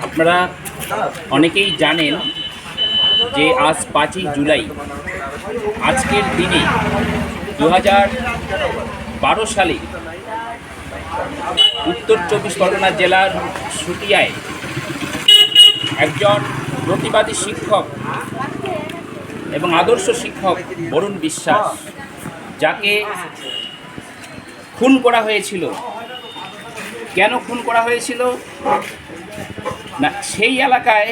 আপনারা অনেকেই জানেন যে আজ 5ই জুলাই, আজকের দিনে 2012 সালে উত্তর 24 পরগনা জেলার সুটিয়ায় একজন প্রতিবাদী শিক্ষক এবং আদর্শ শিক্ষক বরুণ বিশ্বাস, যাকে খুন করা হয়েছিল। কেন খুন করা হয়েছিল না, সেই এলাকায়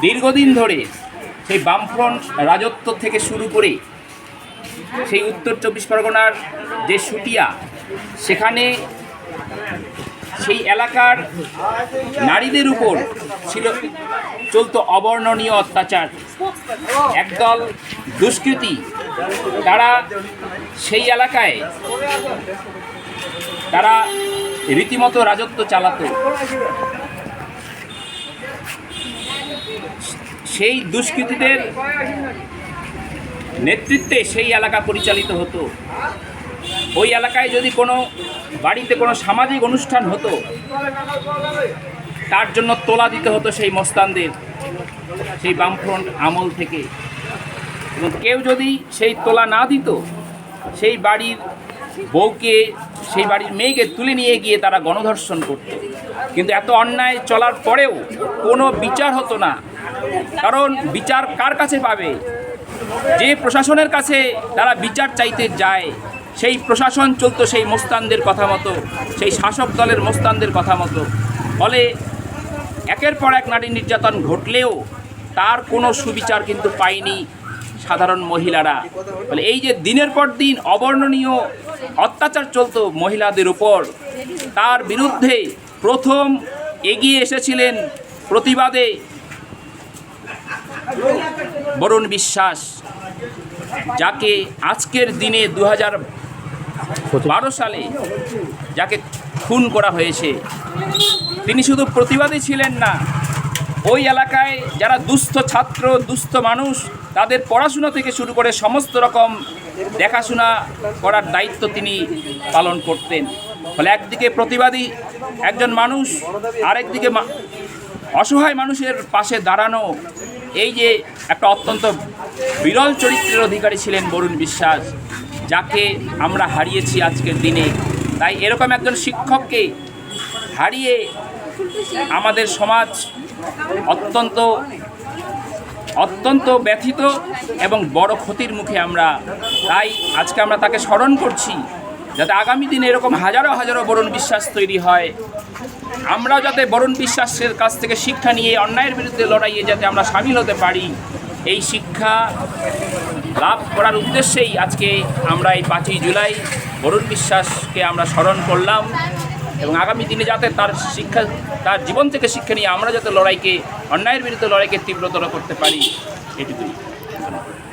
দীর্ঘদিন ধরে সেই বামফ্রন্ট রাজত্ব থেকে শুরু করে সেই উত্তর 24 পরগনার যে সুটিয়া, সেখানে সেই এলাকার নারীদের উপর চলতো অবর্ণনীয় অত্যাচার। একদল দুষ্কৃতী তারা সেই এলাকায় তারা রীতিমতো রাজত্ব চালাতো। সেই দুষ্কৃতীদের নেতৃত্বে সেই এলাকা পরিচালিত হতো। ওই এলাকায় যদি কোনো বাড়িতে কোনো সামাজিক অনুষ্ঠান হতো, তার জন্য তোলা দিতে হতো সেই মস্তানদের, সেই বামফ্রন্ট আমল থেকে। এবং কেউ যদি সেই তোলা না দিত, সেই বাড়ির বউকে, সেই বাড়ির মেয়েকে তুলে নিয়ে গিয়ে তারা গণধর্ষণ করত। কিন্তু এত অন্যায় চলার পরেও কোনো বিচার হতো না। কারণ বিচার কার কাছে পাবে? যে প্রশাসনের কাছে তারা বিচার চাইতে যায়, সেই প্রশাসন চলতো সেই মোস্তানদের কথা মতো, সেই শাসক দলের মোস্তানদের কথা মতো। ফলে একের পর এক নারী নির্যাতন ঘটলেও তার কোনো সুবিচার কিন্তু পায়নি সাধারণ মহিলারা। ফলে এই যে দিনের পর দিন অবর্ণনীয় অত্যাচার চলতো মহিলাদের উপর, তার বিরুদ্ধে প্রথম এগিয়ে এসেছিলেন প্রতিবাদে বরুণ বিশ্বাস, যাকে আজকের দিনে 2012 সালে যাকে খুন করা হয়েছে। তিনি শুধু প্রতিবাদী ছিলেন না, ওই এলাকায় যারা দুস্থ ছাত্র, দুস্থ মানুষ, তাদের পড়াশোনা থেকে শুরু করে সমস্ত রকম দেখাশোনা করার দায়িত্ব তিনি পালন করতেন। ফলে একদিকে প্রতিবাদী একজন মানুষ, আরেকদিকে অসহায় মানুষের পাশে দাঁড়ানো, এই যে একটা অত্যন্ত বিরল চরিত্রের অধিকারী ছিলেন বরুণ বিশ্বাস, যাকে আমরা হারিয়েছি আজকের দিনে। তাই এরকম একজন শিক্ষককে হারিয়ে আমাদের সমাজ অত্যন্ত ব্যথিত এবং বড় ক্ষতির মুখে আমরা। তাই আজকে আমরা তাকে স্মরণ করছি, যাতে আগামী দিনে এরকম হাজারো হাজারো বরুণ বিশ্বাস তৈরি হয়। আমরা যাতে বরুণ বিশ্বাসের কাছ থেকে শিক্ষা নিয়ে অন্যায়ের বিরুদ্ধে লড়াইয়ে যাতে আমরা সামিল হতে পারি, এই শিক্ষা লাভ করার উদ্দেশ্যেই আজকে আমরা এই 5ই জুলাই বরুণ বিশ্বাসকে আমরা স্মরণ করলাম। এবং আগামী দিনে যাতে তার জীবন থেকে শিক্ষা নিয়ে আমরা যাতে অন্যায়ের বিরুদ্ধে লড়াইকে তীব্রতর করতে পারি, এটুকুই।